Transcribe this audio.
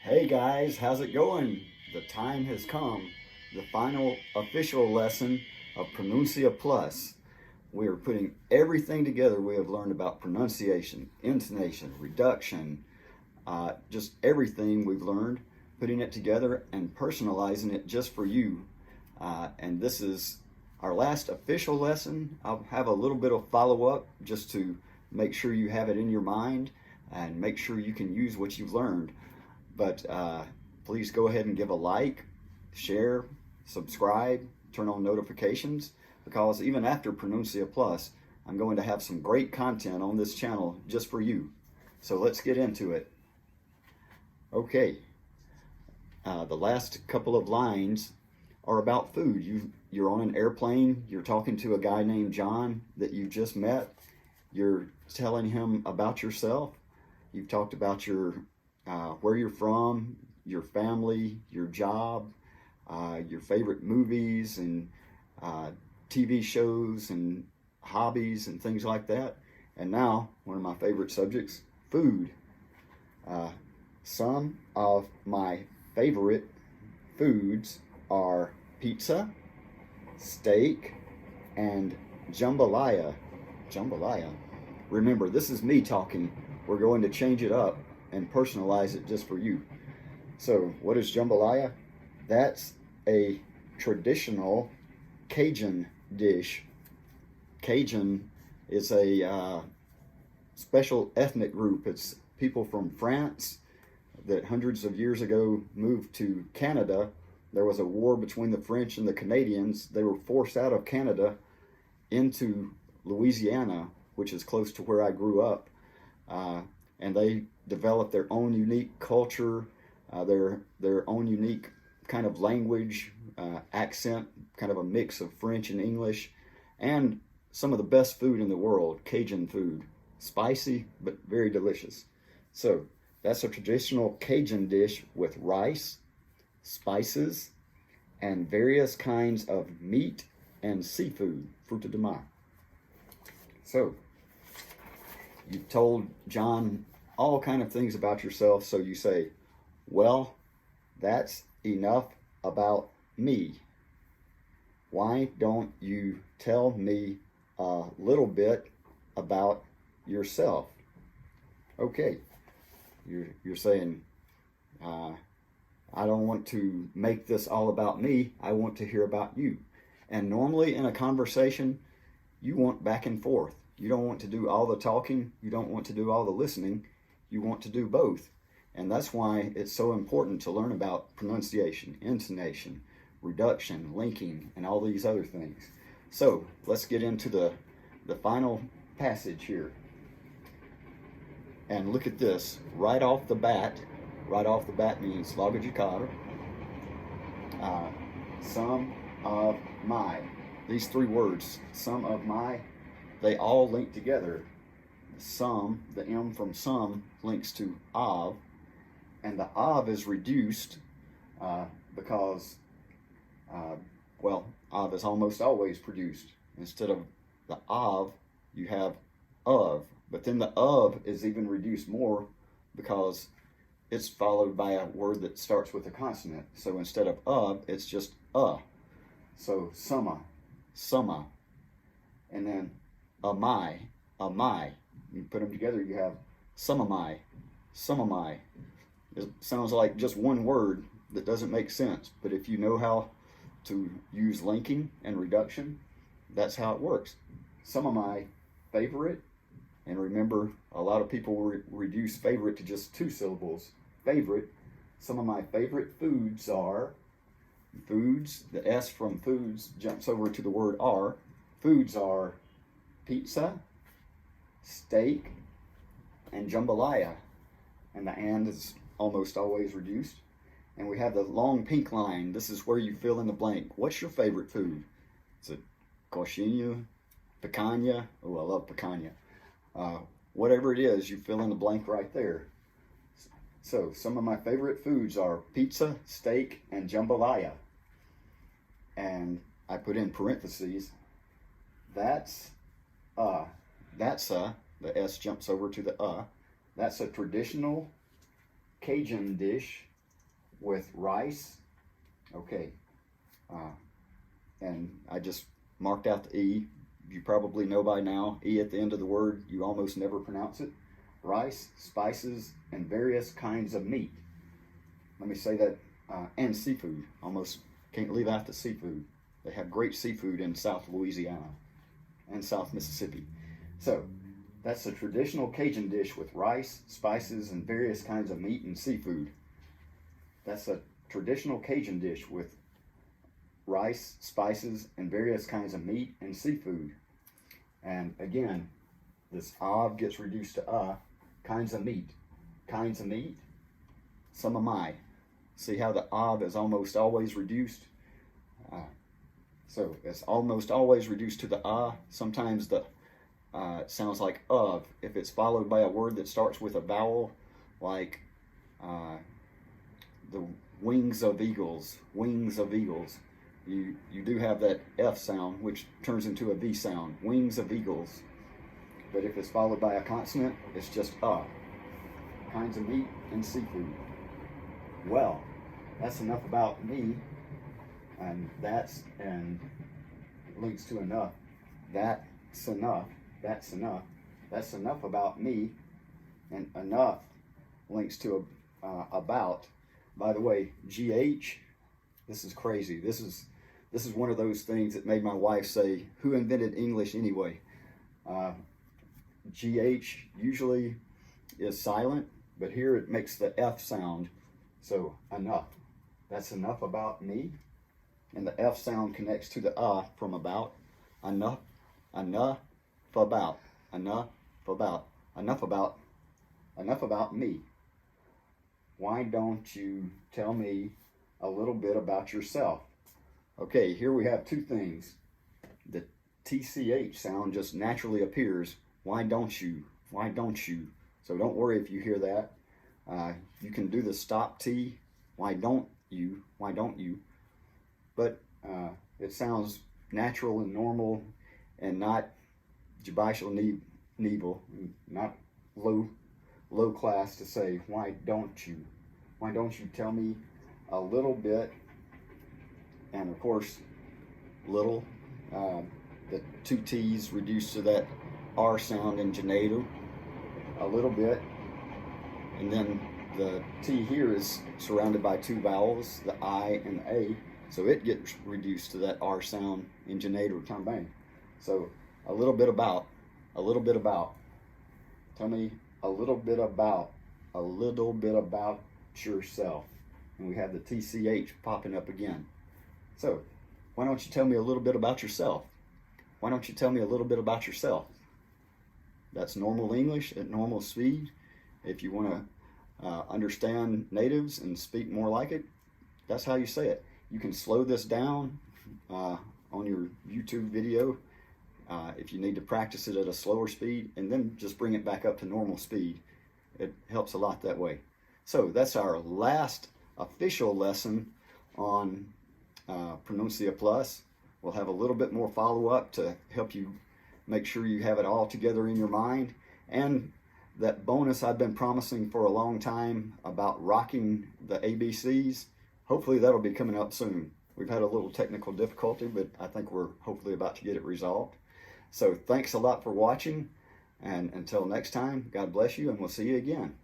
Hey guys, how's it going? The time has come, the final official lesson of Pronuncia Plus. We are putting everything together we have learned about pronunciation, intonation, reduction, just everything we've learned, putting it together and personalizing it just for you. And this is our last official lesson. I'll have a little bit of follow-up just to make sure you have it in your mind and make sure you can use what you've learned. But please go ahead and give a like, share, subscribe, turn on notifications, because even after Pronuncia Plus, I'm going to have some great content on this channel just for you. So let's get into it. Okay, the last couple of lines are about food. You're on an airplane, you're talking to a guy named John that you just met, you're telling him about yourself, you've talked about where you're from, your family, your job, your favorite movies and TV shows and hobbies and things like that. And now, one of my favorite subjects, food. Some of my favorite foods are pizza, steak, and jambalaya. Jambalaya. Remember, this is me talking. We're going to change it up and personalize it just for you. So, what is jambalaya? That's a traditional Cajun dish. Cajun is a special ethnic group. It's people from France that hundreds of years ago moved to Canada. There was a war between the French and the Canadians. They were forced out of Canada into Louisiana, which is close to where I grew up. And they developed their own unique culture, their own unique kind of language, accent, kind of a mix of French and English, and some of the best food in the world, Cajun food. Spicy, but very delicious. So that's a traditional Cajun dish with rice, spices, and various kinds of meat and seafood, fruta de mar. So you've told John all kind of things about yourself, so you say, well, that's enough about me. Why don't you tell me a little bit about yourself? Okay, you're saying, I don't want to make this all about me. I want to hear about you. And normally in a conversation, you want back and forth. You don't want to do all the talking. You don't want to do all the listening. You want to do both. And that's why it's so important to learn about pronunciation, intonation, reduction, linking, and all these other things. So let's get into the final passage here. And look at this. Right off the bat means logo de cara. Some of my. These three words, some of my, they all link together. Some, the M from some, links to of, and the of is reduced because, of is almost always produced. Instead of the of, you have of, but then the of is even reduced more because it's followed by a word that starts with a consonant. So instead of, it's just So summa, and then amai. You put them together, you have some of my. It sounds like just one word that doesn't make sense, but if you know how to use linking and reduction, that's how it works. Some of my favorite, and remember, a lot of people reduce favorite to just two syllables. Favorite. Some of my favorite foods are, foods, the S from foods jumps over to the word are. Foods are pizza, steak, and jambalaya. And the and is almost always reduced. And we have the long pink line. This is where you fill in the blank. What's your favorite food? Is it coxinha, picanha? Oh, I love picanha. Whatever it is, you fill in the blank right there. So some of my favorite foods are pizza, steak, and jambalaya. And I put in parentheses, that's a, the S jumps over to the that's a traditional Cajun dish with rice. Okay. And I just marked out the E. You probably know by now, E at the end of the word, you almost never pronounce it. Rice, spices, and various kinds of meat. Let me say that, and seafood. Almost can't leave out the seafood. They have great seafood in South Louisiana and South Mississippi. So, that's a traditional Cajun dish with rice, spices, and various kinds of meat and seafood. That's a traditional Cajun dish with rice, spices, and various kinds of meat and seafood. And again, this of gets reduced to kinds of meat. Kinds of meat, some of my. See how the of is almost always reduced? So it's almost always reduced to the Sometimes the it sounds like of if it's followed by a word that starts with a vowel, like the wings of eagles. Wings of eagles. You do have that F sound, which turns into a V sound. Wings of eagles. But if it's followed by a consonant, it's just Kinds of meat and seafood. Well, that's enough about me, and links to enough. That's enough. That's enough. That's enough about me, and enough links to about. By the way, GH. This is crazy. This is one of those things that made my wife say, "Who invented English anyway?" GH usually is silent, but here it makes the F sound. So enough. That's enough about me. And the F sound connects to the from about. Enough. Enough about. Enough about. Enough about. Enough about me. Why don't you tell me a little bit about yourself? Okay, here we have two things. The TCH sound just naturally appears. Why don't you? Why don't you? So don't worry if you hear that. You can do the stop T. Why don't you? Why don't you? But it sounds natural and normal and not jabishal nevel, not low class to say, why don't you? Why don't you tell me a little bit? And of course, little, the two T's reduced to that R sound in Janeiro, a little bit. And then the T here is surrounded by two vowels, the I and the A, so it gets reduced to that R sound in Janeiro também. So a little bit about. Tell me a little bit about yourself. And we have the TCH popping up again. So why don't you tell me a little bit about yourself? Why don't you tell me a little bit about yourself? That's normal English at normal speed. If you want to understand natives and speak more like it, that's how you say it. You can slow this down on your YouTube video if you need to practice it at a slower speed, and then just bring it back up to normal speed. It helps a lot that way. So that's our last official lesson on Pronuncia Plus. We'll have a little bit more follow-up to help you make sure you have it all together in your mind. And that bonus I've been promising for a long time about rocking the ABCs, hopefully that'll be coming up soon. We've had a little technical difficulty, but I think we're hopefully about to get it resolved. So thanks a lot for watching, and until next time, God bless you, and we'll see you again.